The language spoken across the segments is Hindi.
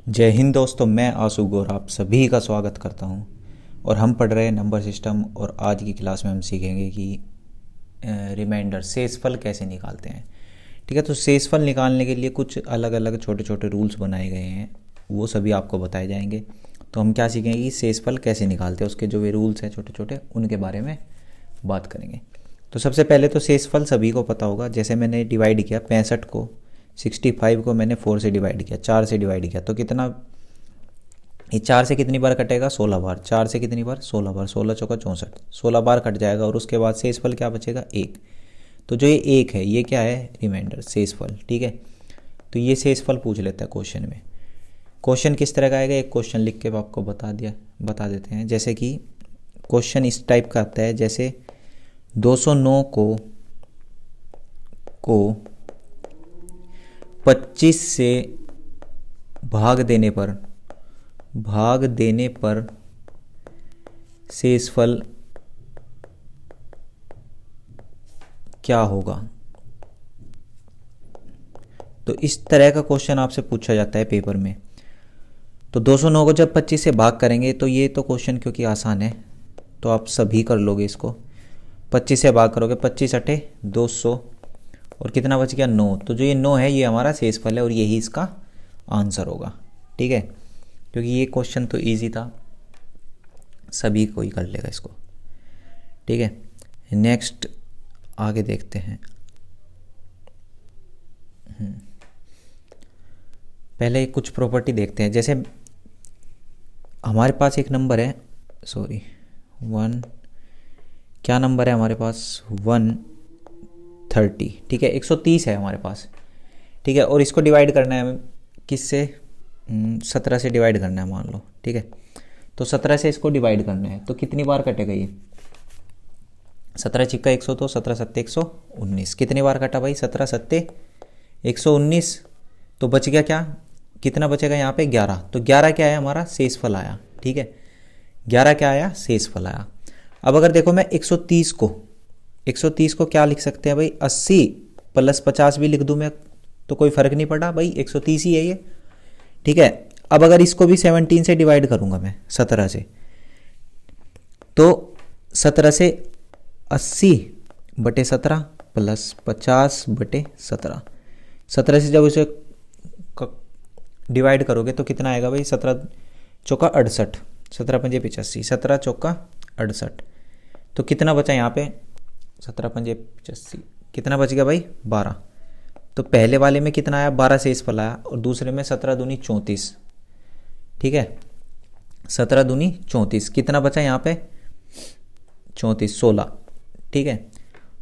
जय हिंद दोस्तों, मैं आशु गौर आप सभी का स्वागत करता हूं। और हम पढ़ रहे हैं नंबर सिस्टम। और आज की क्लास में हम सीखेंगे कि रिमाइंडर शेषफल कैसे निकालते हैं। ठीक है, तो शेषफल निकालने के लिए कुछ अलग अलग छोटे छोटे रूल्स बनाए गए हैं, वो सभी आपको बताए जाएंगे। तो हम क्या सीखेंगे कि शेषफल कैसे निकालते हैं, उसके जो वे रूल्स हैं छोटे छोटे, उनके बारे में बात करेंगे। तो सबसे पहले तो शेषफल सभी को पता होगा। जैसे मैंने डिवाइड किया 65 को, 65 को मैंने 4 से डिवाइड किया, 4 से डिवाइड किया, तो कितना, ये 4 से कितनी बार कटेगा, 16 बार। 4 से कितनी बार, 16 बार। 16 चौका 64, 16 बार कट जाएगा। और उसके बाद शेषफल क्या बचेगा, 1। तो जो ये 1 है, ये क्या है, रिमाइंडर, शेषफल। ठीक है, तो ये शेषफल पूछ लेता है क्वेश्चन में। क्वेश्चन किस तरह का आएगा, एक क्वेश्चन लिख के आपको बता देते हैं। जैसे कि क्वेश्चन इस टाइप का आता है, जैसे 209 को 25 से भाग देने पर शेषफल क्या होगा। तो इस तरह का क्वेश्चन आपसे पूछा जाता है पेपर में। तो 209 को जब 25 से भाग करेंगे, तो ये तो क्वेश्चन क्योंकि आसान है तो आप सभी कर लोगे इसको। 25 से भाग करोगे, 25 अठे 200, और कितना बच गया, 9। तो जो ये 9 है, ये हमारा शेषफल है और यही इसका आंसर होगा। ठीक है, क्योंकि ये क्वेश्चन तो इजी था, सभी कोई कर लेगा इसको। ठीक है, नेक्स्ट आगे देखते हैं। पहले कुछ प्रॉपर्टी देखते हैं। जैसे हमारे पास एक नंबर है, क्या नंबर है हमारे पास, 130। ठीक है, 130 है हमारे पास। ठीक है, और इसको डिवाइड करना है किससे, 17 से डिवाइड करना है, मान लो। ठीक है, तो 17 से इसको डिवाइड करना है, तो कितनी बार कटेगा ये, 17 चिक्का 100, तो 17 सत्ते 119। कितनी बार कटा भाई, 17 सत्ते 119। तो बच गया क्या, कितना बचेगा यहाँ पे, 11। तो 11 क्या है, हमारा शेषफल आया। ठीक है, 11 क्या आया, शेषफल आया। अब अगर देखो मैं 130 को क्या लिख सकते हैं भाई, 80 + 50 भी लिख दूं मैं, तो कोई फर्क नहीं पड़ा भाई, 130 ही है ये। ठीक है, अब अगर इसको भी 17 से डिवाइड करूंगा मैं, 17 से, तो 17 से 80/17 + 50/17, 17 से जब इसे डिवाइड करोगे तो कितना आएगा भाई, 17 चौका 68, 17 पंजे 85, 17 चौका 68। तो कितना बचा यहाँ पे, 17 पंजे 85, कितना बच गया भाई, 12। तो पहले वाले में कितना आया, 12 शेषफल आया, और दूसरे में 17 दूनी 34। ठीक है, 17 दूनी 34, कितना बचा यहाँ पे, 34, 16। ठीक है,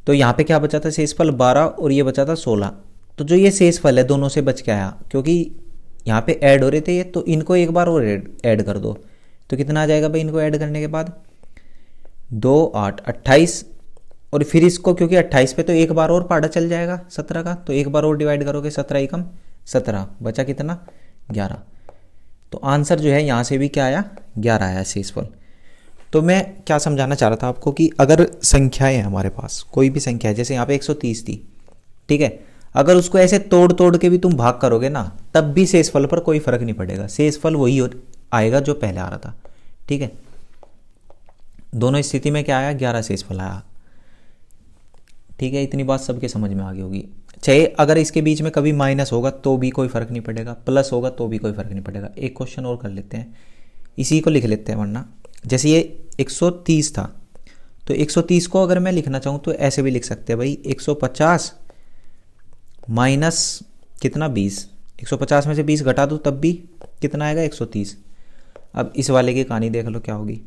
तो यहाँ पे क्या बचा था, शेषफल 12, और ये बचा था 16। तो जो ये शेषफल है दोनों से बच के आया, क्योंकि यहाँ पे ऐड हो रहे थे ये, तो इनको एक बार और ऐड कर दो। तो कितना आ जाएगा भाई, इनको ऐड करने के बाद 2 8 28, और फिर इसको क्योंकि 28 पे तो एक बार और पहाड़ा चल जाएगा 17 का, तो एक बार और डिवाइड करोगे, 17 एकम 17, बचा कितना, 11। तो आंसर जो है यहाँ से भी क्या आया, 11 आया शेषफल। तो मैं क्या समझाना चाह रहा था आपको कि अगर संख्याएं हैं हमारे पास, कोई भी संख्या है, जैसे यहाँ पे 130 थी। ठीक है, अगर उसको ऐसे तोड़ तोड़ के भी तुम भाग करोगे ना, तब भी शेषफल पर कोई फर्क नहीं पड़ेगा, शेषफल वही आएगा जो पहले आ रहा था। ठीक है, दोनों स्थिति में क्या आया, 11 शेषफल आया। ठीक है, इतनी बात सबके समझ में आ गई होगी। चाहे अगर इसके बीच में कभी माइनस होगा तो भी कोई फर्क नहीं पड़ेगा, प्लस होगा तो भी कोई फर्क नहीं पड़ेगा। एक क्वेश्चन और कर लेते हैं, इसी को लिख लेते हैं, वरना जैसे ये 130 था, तो 130 को अगर मैं लिखना चाहूँ तो ऐसे भी लिख सकते हैं भाई, 150 माइनस कितना, 20। 150 में से 20 घटा दो तब भी कितना आएगा, 130। अब इस वाले की कहानी देख लो क्या होगी।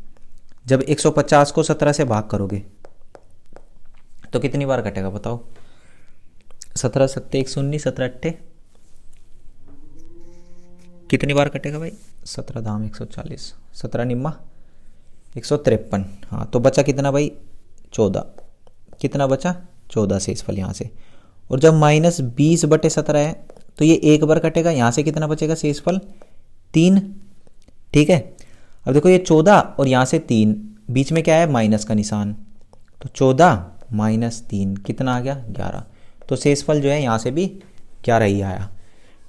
जब 150 को 17 से भाग करोगे तो कितनी बार कटेगा बताओ, 17 सत्ते 119, 17 अट्ठे कितनी बार कटेगा भाई, 17 धाम 140, 17 निम्मा 153। हाँ, तो बचा कितना भाई, 14। कितना बचा, 14 शेषफल यहाँ से। और जब -20/17 है, तो ये एक बार कटेगा, यहाँ से कितना बचेगा शेषफल, 3। ठीक है, अब देखो ये 14 और यहाँ से 3, बीच में क्या है, माइनस का निशान, तो 14 - 3 कितना आ गया, 11। तो शेषफल जो है यहाँ से भी 11 ही आया।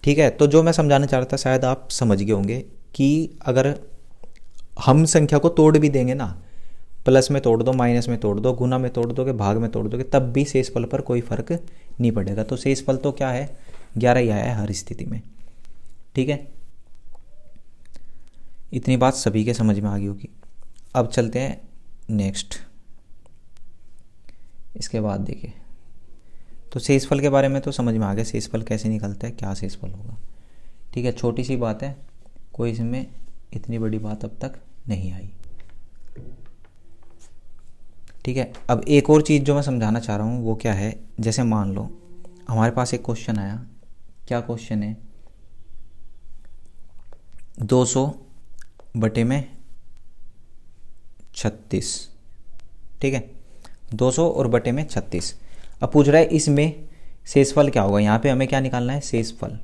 ठीक है, तो जो मैं समझाना चाह रहा था शायद आप समझ गए होंगे कि अगर हम संख्या को तोड़ भी देंगे ना, प्लस में तोड़ दो, माइनस में तोड़ दो, गुना में तोड़ दोगे, भाग में तोड़ दोगे, तब भी शेषफल पर कोई फर्क नहीं पड़ेगा। तो शेषफल तो क्या है, 11 ही आया है हर स्थिति में। ठीक है, इतनी बात सभी के समझ में आ गई होगी। अब चलते हैं नेक्स्ट। इसके बाद देखिए, तो शेषफल के बारे में तो समझ में आ गया, शेषफल कैसे निकलता है, क्या शेषफल होगा। ठीक है, छोटी सी बात है, कोई इसमें इतनी बड़ी बात अब तक नहीं आई। ठीक है, अब एक और चीज़ जो मैं समझाना चाह रहा हूँ वो क्या है, जैसे मान लो हमारे पास एक क्वेश्चन आया। क्या क्वेश्चन है, 200 बटे में 36। ठीक है, 200 और बटे में 36। अब पूछ रहा है इसमें शेषफल क्या होगा। यहाँ पे हमें क्या निकालना है, शेषफल।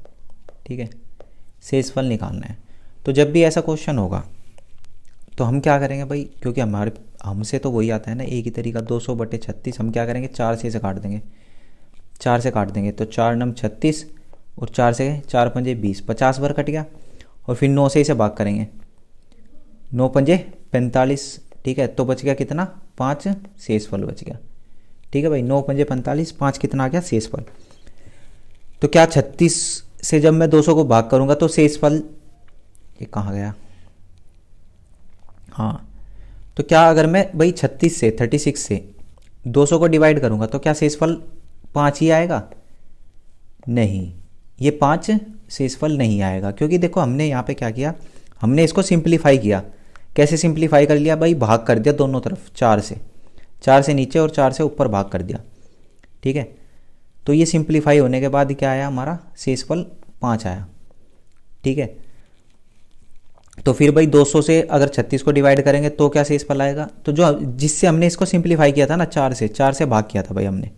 ठीक है, शेषफल निकालना है। तो जब भी ऐसा क्वेश्चन होगा तो हम क्या करेंगे भाई, क्योंकि हमसे तो वही आता है ना एक ही तरीका, 200 बटे 36। हम क्या करेंगे, 4 से काट देंगे, 4 से काट देंगे। तो 4 नम 36 और 4 से 4 पंजे 20, 50 बार कट गया। और फिर 9 से इसे भाग करेंगे, 9 पंजे 45। ठीक है, तो बच गया कितना, 5 शेषफल बच गया। ठीक है भाई, 9 पंजे 45, 5 कितना आ गया, शेषफल। तो क्या 36 से जब मैं 200 को भाग करूंगा तो शेषफल, ये कहाँ गया, हाँ, तो क्या अगर मैं भाई 36 से 200 को डिवाइड करूंगा तो क्या शेषफल 5 ही आएगा, नहीं, ये 5 शेषफल नहीं आएगा। क्योंकि देखो हमने यहाँ पे क्या किया, हमने इसको सिंप्लीफाई किया। कैसे सिंप्लीफाई कर लिया भाई, भाग कर दिया दोनों तरफ, 4 से नीचे और 4 से ऊपर भाग कर दिया। ठीक है, तो ये सिंप्लीफाई होने के बाद क्या आया, हमारा शेषफल 5 आया। ठीक है, तो फिर भाई 200 से अगर 36 को डिवाइड करेंगे तो क्या शेषफल आएगा, तो जो जिससे हमने इसको सिंप्लीफाई किया था ना, 4 से भाग किया था भाई हमने,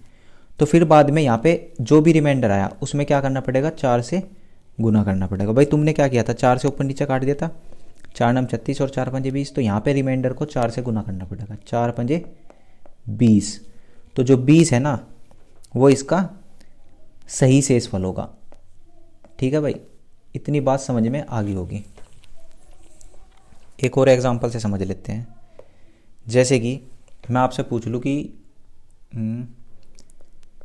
तो फिर बाद में यहाँ पे जो भी रिमाइंडर आया उसमें क्या करना पड़ेगा, 4 से गुना करना पड़ेगा। भाई तुमने क्या किया था, 4 से ऊपर नीचे काट दिया था, 4 नम 36 और 4 पंजे 20। तो यहाँ पे रिमाइंडर को 4 से गुना करना पड़ेगा, 4 पंजे 20। तो जो 20 है ना वो इसका सही शेषफल होगा। ठीक है भाई, इतनी बात समझ में आ गई होगी। एक और एग्जांपल से समझ लेते हैं। जैसे कि मैं आपसे पूछ लूँ कि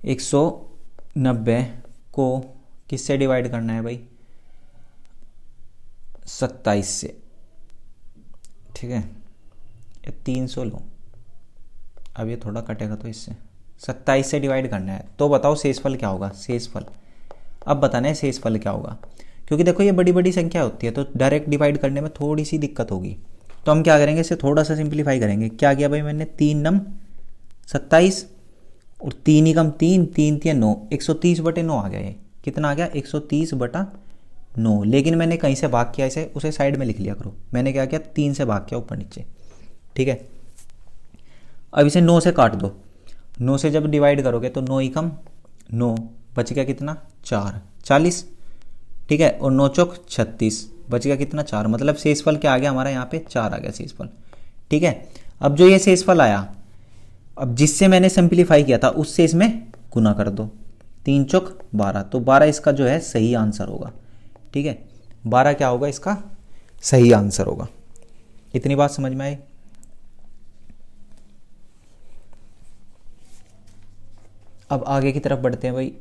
190 को किससे डिवाइड करना है भाई, 27 से। ठीक है, ये 300 लो, अब ये थोड़ा कटेगा तो इससे 27 से डिवाइड करना है। तो बताओ शेषफल क्या होगा, शेषफल अब बताना है शेषफल क्या होगा। क्योंकि देखो ये बड़ी बड़ी संख्या होती है तो डायरेक्ट डिवाइड करने में थोड़ी सी दिक्कत होगी। तो हम क्या करेंगे, इसे थोड़ा सा सिंप्लीफाई करेंगे। क्या किया भाई मैंने, 3 नम 27 और 3 ही कम 3, 3 3 9, 130 बटे 9 आ गया। ये कितना आ गया, 130 बटा 9। लेकिन मैंने कहीं से भाग किया इसे, उसे साइड में लिख लिया करो। मैंने क्या किया, 3 से भाग किया ऊपर नीचे। ठीक है, अब इसे 9 से काट दो। 9 से जब डिवाइड करोगे तो 9 ही कम 9, बच गया कितना, 4, 40। ठीक है, और 9 चौक 36, बच गया कितना, 4। मतलब शेषफल क्या आ गया हमारा, यहाँ पे 4 आ गया शेषफल। ठीक है, अब जो ये शेषफल आया, अब जिससे मैंने सिंप्लीफाई किया था उससे इसमें गुना कर दो, 3 चौक 12। तो 12 इसका जो है सही आंसर होगा। ठीक है, 12 क्या होगा, इसका सही आंसर होगा। इतनी बात समझ में आई। अब आगे की तरफ बढ़ते हैं भाई।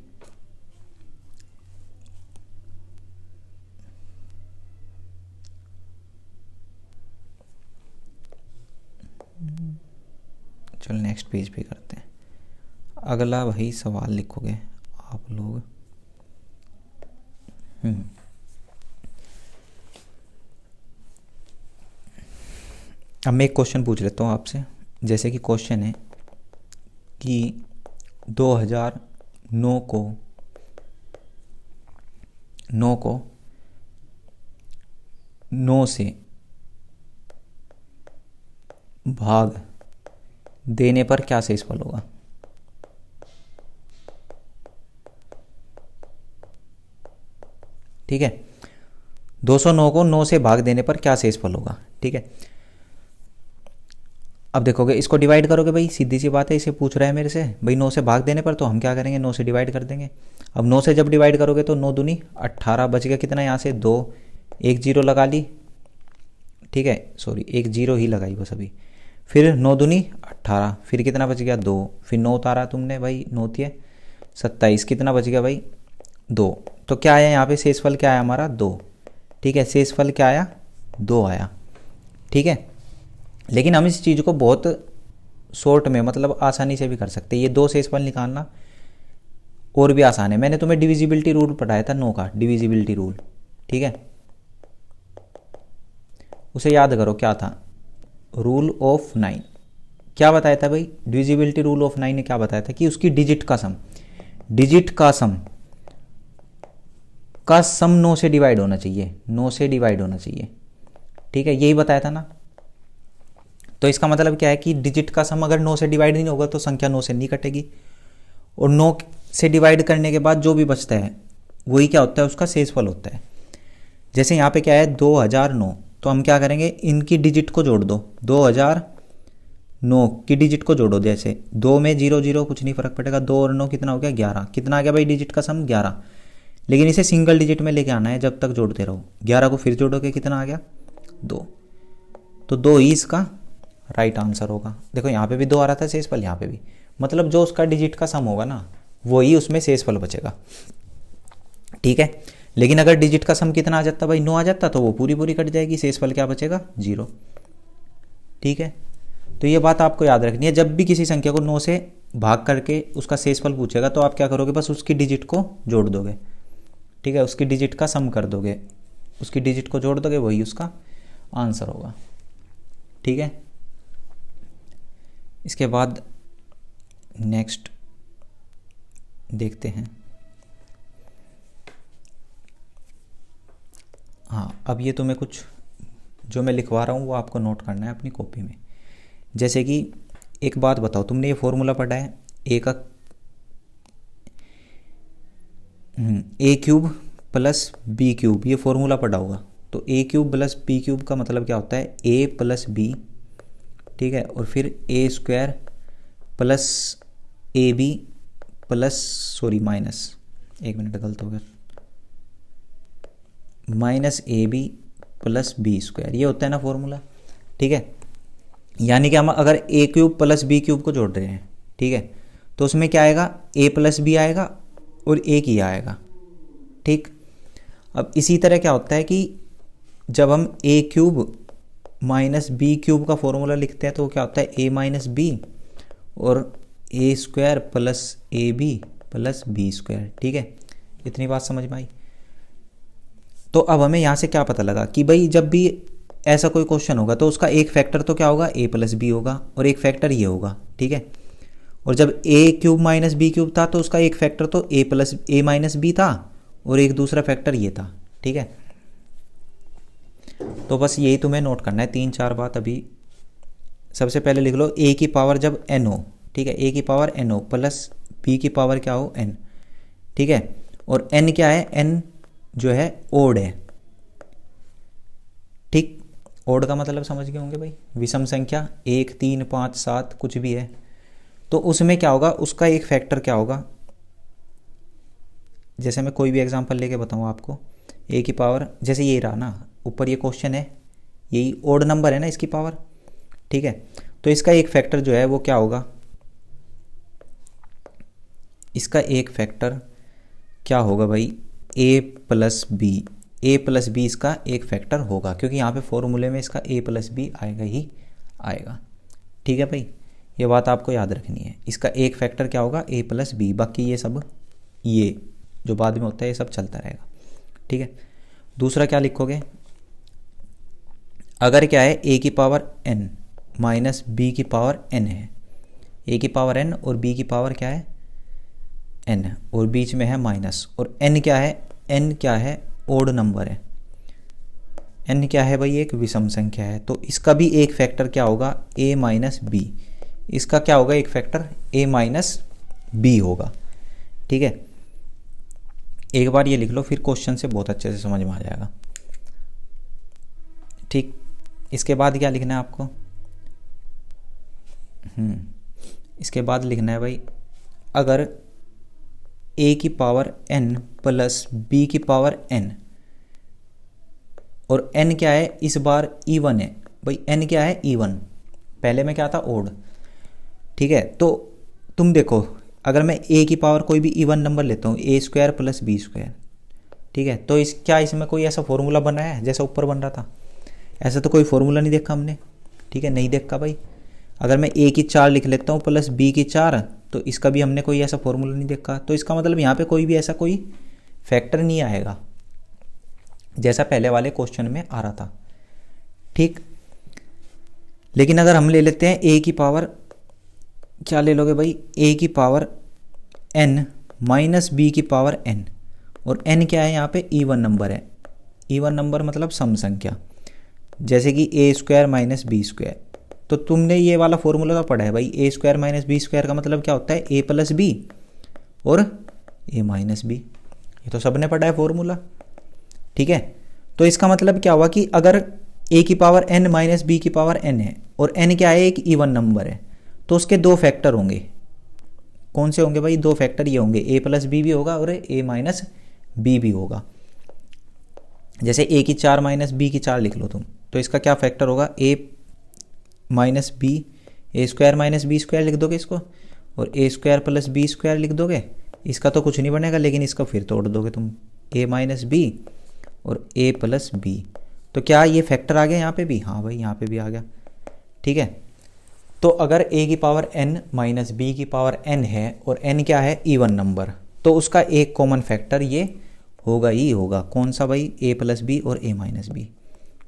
चल नेक्स्ट पेज पे करते हैं। अगला वही सवाल लिखोगे आप लोग। अब मैं एक क्वेश्चन पूछ लेता हूँ आपसे। जैसे कि क्वेश्चन है कि 2009 को 9 से भाग देने पर क्या शेषफल होगा। ठीक है, 209 को 9 से भाग देने पर क्या शेषफल होगा। ठीक है, अब देखोगे इसको डिवाइड करोगे भाई, सीधी सी बात है, इसे पूछ रहा है मेरे से भाई 9 से भाग देने पर, तो हम क्या करेंगे 9 से डिवाइड कर देंगे। अब 9 से जब डिवाइड करोगे तो 9 दूनी 18, बच गया कितना यहाँ से 2, एक जीरो लगा ली, ठीक है, सॉरी एक जीरो ही लगाई बस अभी, फिर 9 दूनी 18, फिर कितना बच गया 2, फिर 9 उतारा तुमने भाई, 9 थे 27, कितना बच गया भाई 2। तो क्या आया यहाँ पे शेषफल, क्या आया हमारा 2, ठीक है, शेषफल क्या आया 2 आया, ठीक है। लेकिन हम इस चीज़ को बहुत शॉर्ट में मतलब आसानी से भी कर सकते हैं, ये 2 शेषफल निकालना और भी आसान है। मैंने तुम्हें डिविजिबिलिटी रूल पढ़ाया था 9 का, डिविजिबिलिटी रूल, ठीक है, उसे याद करो क्या था, रूल ऑफ 9 क्या बताया था भाई, डिविजिबिलिटी रूल ऑफ 9 ने क्या बताया था कि उसकी डिजिट का सम, डिजिट का सम 9 से डिवाइड होना चाहिए, 9 से डिवाइड होना चाहिए, ठीक है, यही बताया था ना। तो इसका मतलब क्या है कि डिजिट का सम अगर 9 से डिवाइड नहीं होगा तो संख्या 9 से नहीं कटेगी, और 9 से डिवाइड करने के बाद जो भी बचता है वही क्या होता है, उसका शेषफल होता है। जैसे यहाँ पे क्या है 2009, तो हम क्या करेंगे इनकी डिजिट को जोड़ दो, 2009 की डिजिट को जोड़ो, जैसे 2 में 0 0 कुछ नहीं फर्क पड़ेगा, 2 और 9 कितना हो गया 11, कितना आ गया भाई डिजिट का सम 11, लेकिन इसे सिंगल डिजिट में लेके आना है, जब तक जोड़ते रहो, 11 को फिर जोड़ोगे कितना आ गया 2, तो 2 ही इसका राइट आंसर होगा। देखो यहाँ पे भी 2 आ रहा था शेषफल, यहाँ पे भी, मतलब जो उसका डिजिट का सम होगा ना वही उसमें शेषफल बचेगा, ठीक है। लेकिन अगर डिजिट का सम कितना आ जाता भाई 9 आ जाता तो वो पूरी पूरी कट जाएगी, शेषफल क्या बचेगा 0, ठीक है। तो ये बात आपको याद रखनी है, जब भी किसी संख्या को 9 से भाग करके उसका शेषफल पूछेगा तो आप क्या करोगे, बस उसकी डिजिट को जोड़ दोगे, ठीक है, उसकी डिजिट का सम कर दोगे, उसकी डिजिट को जोड़ दोगे, वही उसका आंसर होगा, ठीक है। इसके बाद नेक्स्ट देखते हैं। हाँ, अब ये तुम्हें कुछ जो मैं लिखवा रहा हूँ वो आपको नोट करना है अपनी कॉपी में। जैसे कि एक बात बताओ, तुमने ये फॉर्मूला पढ़ा है ए का ए क्यूब प्लस बी क्यूब, ये फॉर्मूला पढ़ा होगा। तो ए क्यूब प्लस बी क्यूब का मतलब क्या होता है, ए प्लस बी, ठीक है, और फिर A square plus A B plus, sorry minus, एक मिनट गलत हो गया, minus A B plus B square, ये होता है ना फॉर्मूला, ठीक है। यानी कि हम अगर ए क्यूब प्लस बी क्यूब को जोड़ रहे हैं, ठीक है, तो उसमें क्या आएगा ए प्लस बी आएगा और एक ही आएगा, ठीक। अब इसी तरह क्या होता है कि जब हम ए क्यूब माइनस बी क्यूब का फॉर्मूला लिखते हैं तो क्या होता है ए माइनस बी और A square plus A B plus B square, ठीक है। इतनी बात समझ में आई। तो अब हमें यहाँ से क्या पता लगा कि भाई जब भी ऐसा कोई क्वेश्चन होगा तो उसका एक फैक्टर तो क्या होगा ए प्लस बी होगा और एक फैक्टर ये होगा, ठीक है। और जब ए क्यूब माइनस बी क्यूब था तो उसका एक फैक्टर तो ए प्लस ए माइनस बी था और एक दूसरा फैक्टर ये था, ठीक है। तो बस यही तुम्हें नोट करना है, 3-4 बात अभी। सबसे पहले लिख लो ए की पावर जब एन हो, ठीक है, ए की पावर एन हो प्लस बी की पावर क्या हो एन, ठीक है। और एन क्या है, एन जो है ओड है, ठीक। ओड का मतलब समझ गए होंगे भाई, विषम संख्या 1 3 5 7 कुछ भी है तो उसमें क्या होगा, उसका एक फैक्टर क्या होगा। जैसे मैं कोई भी एग्जांपल लेके बताऊँ आपको, ए की पावर जैसे ये रहा ना, ऊपर ये क्वेश्चन है, यही ओड नंबर है ना इसकी पावर, ठीक है। तो इसका एक फैक्टर जो है वो क्या होगा, इसका एक फैक्टर क्या होगा भाई ए प्लस बी, ए प्लस बी इसका एक फैक्टर होगा, क्योंकि यहाँ पे फॉर्मूले में इसका ए प्लस बी आएगा ही आएगा, ठीक है भाई। ये बात आपको याद रखनी है, इसका एक फैक्टर क्या होगा ए प्लस बी, बाकी ये सब ये जो बाद में होता है ये सब चलता रहेगा, ठीक है। दूसरा क्या लिखोगे, अगर क्या है ए की पावर एन माइनस बी की पावर एन है, ए की पावर एन और बी की पावर क्या है एन, और बीच में है माइनस, और एन क्या है, एन क्या है ओड नंबर है, एन क्या है भाई एक विषम संख्या है, तो इसका भी एक फैक्टर क्या होगा ए माइनस बी, इसका क्या होगा एक फैक्टर ए माइनस बी होगा, ठीक है। एक बार ये लिख लो फिर क्वेश्चन से बहुत अच्छे से समझ में आ जाएगा, ठीक। इसके बाद क्या लिखना है आपको, इसके बाद लिखना है भाई, अगर a की पावर n प्लस b की पावर n, और n क्या है इस बार इवन है भाई, n क्या है इवन, पहले में क्या था ओड, ठीक है। तो तुम देखो, अगर मैं a की पावर कोई भी इवन नंबर लेता हूँ a square plus B square, ठीक है, तो क्या इसमें कोई ऐसा फॉर्मूला बना है जैसा ऊपर बन रहा था? ऐसा तो कोई फॉर्मूला नहीं देखा हमने, ठीक है, नहीं देखा भाई। अगर मैं a की 4 लिख लेता हूँ प्लस b की 4, तो इसका भी हमने कोई ऐसा फॉर्मूला नहीं देखा, तो इसका मतलब यहाँ पे कोई भी ऐसा कोई फैक्टर नहीं आएगा जैसा पहले वाले क्वेश्चन में आ रहा था, ठीक। लेकिन अगर हम ले लेते हैं a की पावर, क्या ले लोगे भाई, a की पावर n माइनस b की पावर n, और n क्या है यहाँ पे इवन नंबर है, इवन नंबर मतलब सम संख्या, जैसे कि a square minus B square. तो तुमने ये वाला फॉर्मूला तो पढ़ा है भाई, a square minus B square का मतलब क्या होता है, a प्लस बी और a माइनस बी, ये तो सबने पढ़ा है फॉर्मूला, ठीक है। तो इसका मतलब क्या हुआ कि अगर a की पावर n माइनस बी की पावर n है और n क्या है एक इवन नंबर है, तो उसके दो फैक्टर होंगे। कौन से होंगे भाई? दो फैक्टर ये होंगे, a प्लस बी भी होगा और a माइनस बी भी होगा। जैसे a की 4 माइनस बी की 4 लिख लो तुम, तो इसका क्या फैक्टर होगा, a minus B, A square minus B square लिख दोगे इसको, और a square plus B square लिख दोगे। इसका तो कुछ नहीं बनेगा, लेकिन इसका फिर तोड़ दोगे तुम, a माइनस बी और a प्लस बी। तो क्या ये फैक्टर आ गया यहाँ पे भी? हाँ भाई यहाँ पे भी आ गया, ठीक है। तो अगर a की पावर n माइनस बी की पावर n है और n क्या है इवन नंबर, तो उसका एक कॉमन फैक्टर ये होगा ही होगा। कौन सा भाई? a प्लस बी और a माइनस बी,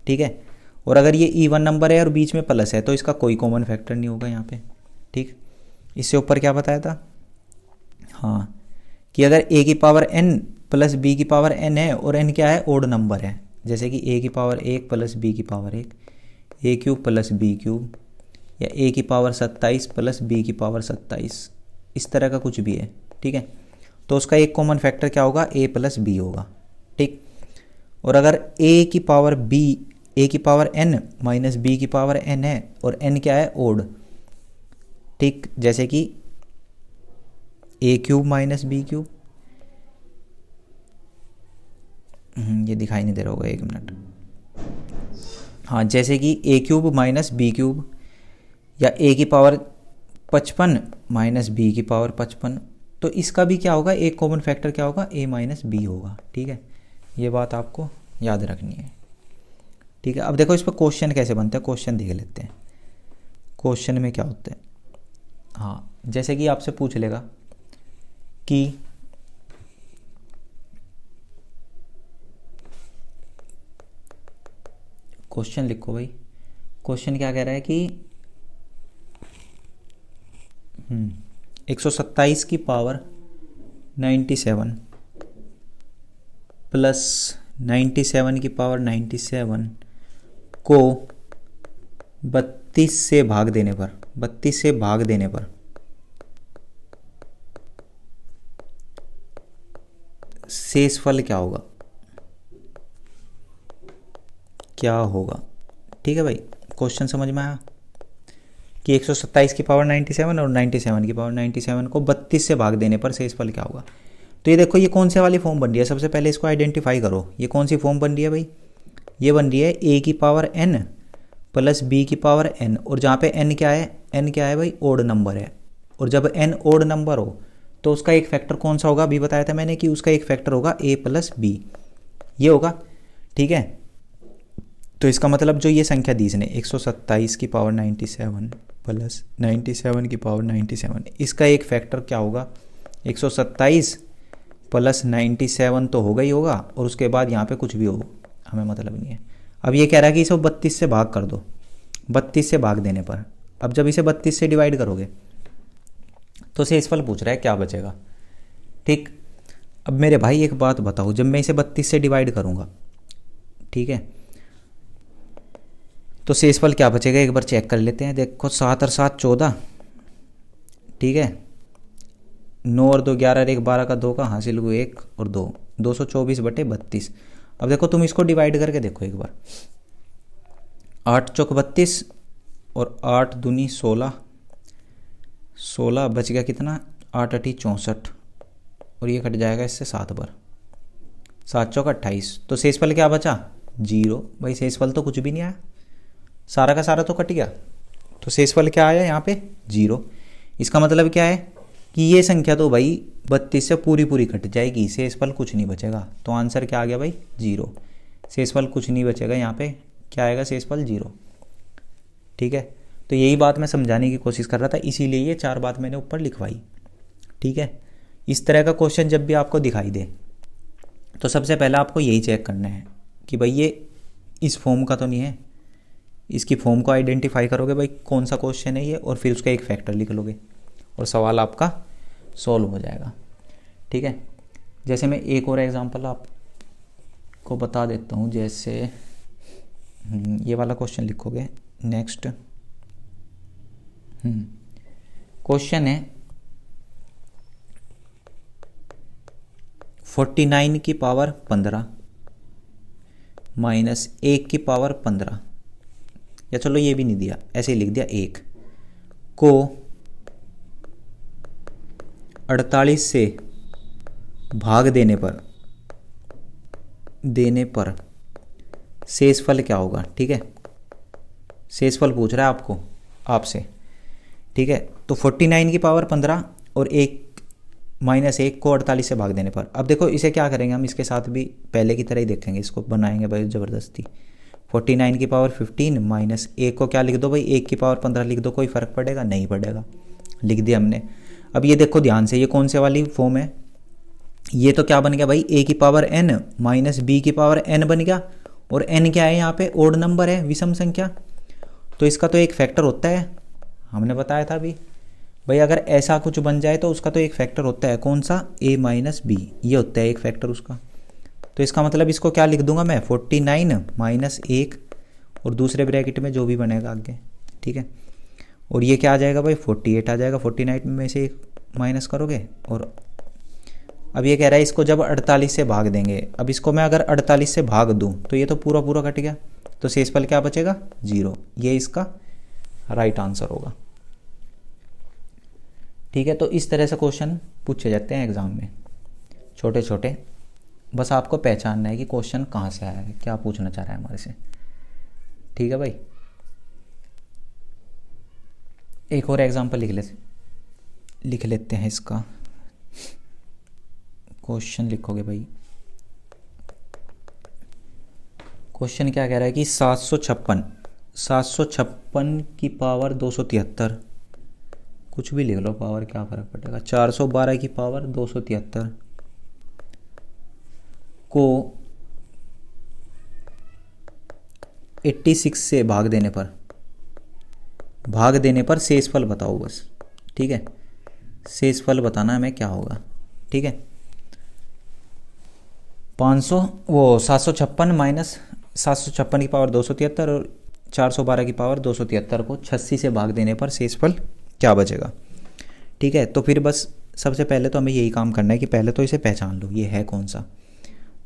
ठीक है। और अगर ये इवन नंबर है और बीच में प्लस है, तो इसका कोई कॉमन फैक्टर नहीं होगा यहाँ पे, ठीक। इससे ऊपर क्या बताया था? हाँ, कि अगर a की पावर n प्लस b की पावर n है और n क्या है ओड नंबर है, जैसे कि a की पावर 1 प्लस b की power 1, a cube plus b cube, या a की पावर 27 प्लस b की पावर 27, इस तरह का कुछ भी है, ठीक है। तो उसका एक कॉमन फैक्टर क्या होगा? a प्लस बी होगा, ठीक। और अगर a की पावर n माइनस b की पावर n है और n क्या है ओड, ठीक, जैसे कि a cube minus B cube, ये दिखाई नहीं दे रहा होगा, एक मिनट। हाँ, जैसे कि a cube minus B cube, या a की पावर 55 माइनस बी की पावर 55, तो इसका भी क्या होगा? एक कॉमन फैक्टर क्या होगा? a माइनस बी होगा, ठीक है। ये बात आपको याद रखनी है, ठीक है। अब देखो इस पर क्वेश्चन कैसे बनते हैं, क्वेश्चन देख लेते हैं। क्वेश्चन में क्या होता है? हाँ, जैसे कि आपसे पूछ लेगा कि क्वेश्चन लिखो भाई। क्वेश्चन क्या कह रहा है कि 127 की पावर 97 प्लस 97 की पावर 97 को 32 से भाग देने पर शेषफल क्या होगा? ठीक है भाई, क्वेश्चन समझ में आया कि 127 की पावर 97 और 97 की पावर 97 को 32 से भाग देने पर शेषफल क्या होगा। तो ये देखो, ये कौन से वाली फॉर्म बन रही है? सबसे पहले इसको आइडेंटिफाई करो, ये कौन सी फॉर्म बन रही है भाई? ये बन रही है a की पावर n प्लस b की पावर n, और जहाँ पे n क्या है भाई? ओड नंबर है। और जब n ओड नंबर हो तो उसका एक फैक्टर कौन सा होगा? अभी बताया था मैंने कि उसका एक फैक्टर होगा a प्लस बी, ये होगा, ठीक है। तो इसका मतलब जो ये संख्या दी इसने 127 की पावर 97 प्लस 97 की पावर 97, इसका एक फैक्टर क्या होगा? 127 प्लस 97 तो होगा ही होगा, और उसके बाद यहाँ पे कुछ भी हो, हमें मतलब नहीं है। अब ये कह रहा है कि इसे 32 से भाग कर दो, 32 से भाग देने पर, अब जब इसे 32 से डिवाइड करोगे तो शेषफल पूछ रहा है क्या बचेगा, ठीक। अब मेरे भाई एक बात बताओ, जब मैं इसे 32 से डिवाइड करूँगा, ठीक है, तो शेषफल क्या बचेगा एक बार चेक कर लेते हैं। देखो 7 और 7 14, ठीक है, 9 और 2 11 और 1 12 का 2 का हासिल हुए 1 और 2, 224 बटे 32। अब देखो तुम इसको डिवाइड करके देखो एक बार, 8 चौक 32 और 8 दूनी 16, 16 बच गया कितना, 8 अठी 64, और ये कट जाएगा इससे 7 बार, 7 चौक 28। तो शेषफल क्या बचा, 0। भाई शेषफल तो कुछ भी नहीं आया, सारा का सारा तो कट गया, तो शेषफल क्या आया यहाँ पे, 0। इसका मतलब क्या है कि ये संख्या तो भाई 32 से पूरी पूरी कट जाएगी, शेषफल कुछ नहीं बचेगा। तो आंसर क्या आ गया भाई, 0। शेषफल कुछ नहीं बचेगा, यहाँ पे क्या आएगा, शेषफल 0। ठीक है, तो यही बात मैं समझाने की कोशिश कर रहा था, इसीलिए ये 4 बात मैंने ऊपर लिखवाई। ठीक है, इस तरह का क्वेश्चन जब भी आपको दिखाई दे तो सबसे पहले आपको यही चेक करना है कि भाई ये इस फॉर्म का तो नहीं है, इसकी फॉर्म को आइडेंटिफाई करोगे भाई कौन सा क्वेश्चन है ये, और फिर उसका एक फैक्टर लिख लोगे और सवाल आपका सॉल्व हो जाएगा। ठीक है, जैसे मैं एक और एग्जांपल आपको बता देता हूँ, जैसे ये वाला क्वेश्चन लिखोगे। नेक्स्ट क्वेश्चन है 49 की पावर 15 माइनस 1 की पावर 15, या चलो ये भी नहीं दिया, ऐसे ही लिख दिया 1 को 48 से भाग देने पर शेषफल क्या होगा। ठीक है, शेषफल पूछ रहा है आपसे। ठीक है, तो 49 की पावर 15 और 1 माइनस 1 को 48 से भाग देने पर, अब देखो इसे क्या करेंगे हम, इसके साथ भी पहले की तरह ही देखेंगे, इसको बनाएंगे भाई ज़बरदस्ती। 49 की पावर 15 माइनस 1 को क्या लिख दो भाई, 1 की पावर 15 लिख दो, कोई फ़र्क पड़ेगा, नहीं पड़ेगा, लिख दिया हमने। अब ये देखो ध्यान से, ये कौन से वाली फॉर्म है, ये तो क्या बन गया भाई, a की पावर n माइनस b की पावर n बन गया, और n क्या है यहाँ पे, ओड नंबर है, विषम संख्या, तो इसका तो एक फैक्टर होता है, हमने बताया था अभी भाई, अगर ऐसा कुछ बन जाए तो उसका तो एक फैक्टर होता है, कौन सा, a माइनस बी, ये होता है एक फैक्टर उसका। तो इसका मतलब इसको क्या लिख दूंगा मैं, 49 माइनस 1 और दूसरे ब्रैकेट में जो भी बनेगा आगे। ठीक है, और ये क्या आ जाएगा भाई, 48 आ जाएगा, 49 में से 1 माइनस करोगे, और अब ये कह रहा है इसको जब 48 से भाग देंगे, अब इसको मैं अगर 48 से भाग दूं तो ये तो पूरा पूरा कट गया, तो शेषफल क्या बचेगा, 0। ये इसका राइट आंसर होगा। ठीक है, तो इस तरह से क्वेश्चन पूछे जाते हैं एग्जाम में, छोटे छोटे, बस आपको पहचानना है कि क्वेश्चन कहाँ से आया है, क्या पूछना चाह रहा है हमारे से। ठीक है भाई, एक और एग्जांपल लिख लेते हैं इसका। क्वेश्चन लिखोगे भाई, क्वेश्चन क्या कह रहा है कि 756 की पावर 273, कुछ भी लिख लो पावर, क्या फ़र्क पड़ेगा, 412 की पावर 273 को 86 से भाग देने पर शेषफल बताओ बस। ठीक है, शेषफल बताना है हमें क्या होगा। ठीक है, 756 माइनस 756 की पावर 273 और 412 की पावर 273 को 86 से भाग देने पर शेषफल क्या बचेगा। ठीक है, तो फिर बस सबसे पहले तो हमें यही काम करना है कि पहले तो इसे पहचान लो ये है कौन सा।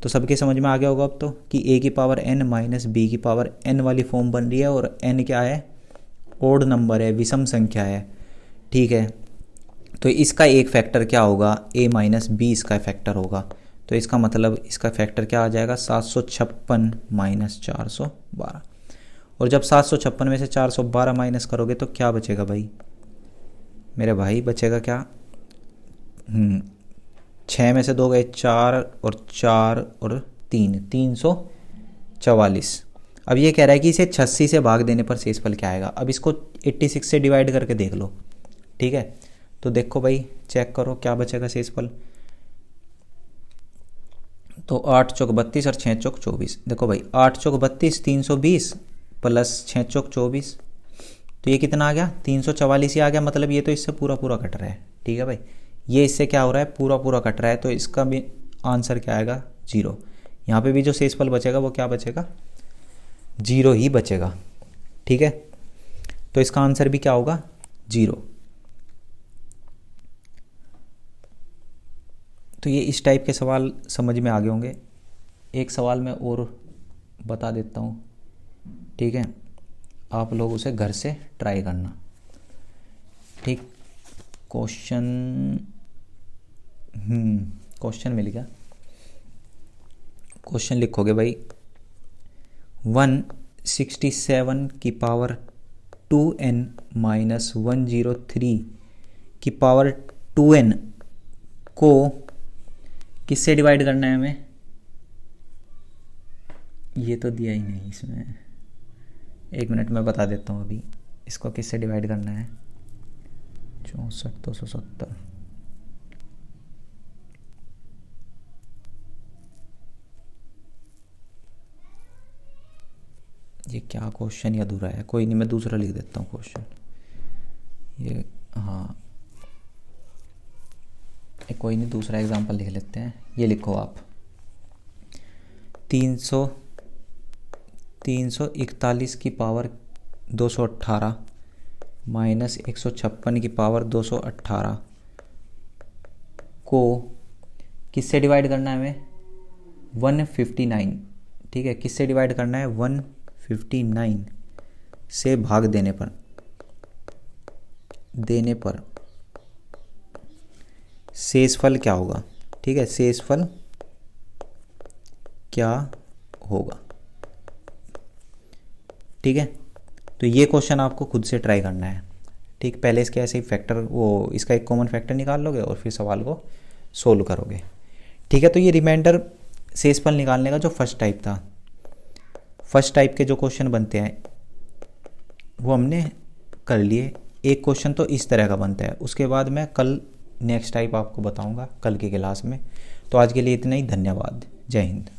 तो सबके समझ में आ गया होगा अब तो कि a की पावर n माइनस बी की पावर n वाली फॉर्म बन रही है, और n क्या है, ओड नंबर है, विषम संख्या है। ठीक है, तो इसका एक फैक्टर क्या होगा, a माइनस बी इसका फैक्टर होगा, तो इसका मतलब इसका फैक्टर क्या आ जाएगा, 756 माइनस 412, और जब 756 में से 412 माइनस करोगे तो क्या बचेगा भाई मेरे भाई, बचेगा क्या, 6 में से 2 गए 4 और 4 और 3, 344। अब ये कह रहा है कि इसे 86 से भाग देने पर शेषफल क्या आएगा। अब इसको 86 से डिवाइड करके देख लो। ठीक है, तो देखो भाई चेक करो क्या बचेगा शेषफल, तो 8 चौक 32 और 6 चौक 24। देखो भाई 8 चौक 32 320 प्लस 6 चौक 24, तो ये कितना आ गया, 344 ही आ गया, मतलब ये तो इससे पूरा पूरा कट रहा है। ठीक है भाई, ये इससे क्या हो रहा है, पूरा पूरा कट रहा है, तो इसका भी आंसर क्या आएगा, 0। यहाँ पे भी जो शेषफल बचेगा वो क्या बचेगा, 0 ही बचेगा। ठीक है, तो इसका आंसर भी क्या होगा, 0। तो ये इस टाइप के सवाल समझ में आ गए होंगे। एक सवाल मैं और बता देता हूँ। ठीक है, आप लोग उसे घर से ट्राई करना। ठीक, क्वेश्चन क्वेश्चन मिल गया। क्वेश्चन लिखोगे भाई 167 की पावर 2n माइनस 103 की पावर 2n को किससे डिवाइड करना है हमें। ये तो दिया ही नहीं इसमें, एक मिनट में बता देता हूँ अभी इसको किससे डिवाइड करना है। 64,270 ये क्या क्वेश्चन ही अधूरा है, कोई नहीं मैं दूसरा लिख देता हूँ क्वेश्चन। ये हाँ कोई नहीं दूसरा एग्जांपल लिख लेते हैं। ये लिखो आप 341 की पावर 218 माइनस 156 की पावर 218 को किससे डिवाइड करना है हमें 159। ठीक है, किससे डिवाइड करना है 159 से भाग देने पर शेषफल क्या होगा। ठीक है, शेषफल क्या होगा। ठीक है, तो ये क्वेश्चन आपको खुद से ट्राई करना है। ठीक, पहले इसके ऐसे ही फैक्टर वो इसका एक कॉमन फैक्टर निकाल लोगे और फिर सवाल को सोल्व करोगे। ठीक है, तो ये रिमाइंडर शेषफल निकालने का जो फर्स्ट टाइप था, फर्स्ट टाइप के जो क्वेश्चन बनते हैं वो हमने कर लिए। एक क्वेश्चन तो इस तरह का बनता है, उसके बाद मैं कल नेक्स्ट टाइप आपको बताऊंगा कल की क्लास में। तो आज के लिए इतना ही, धन्यवाद, जय हिंद।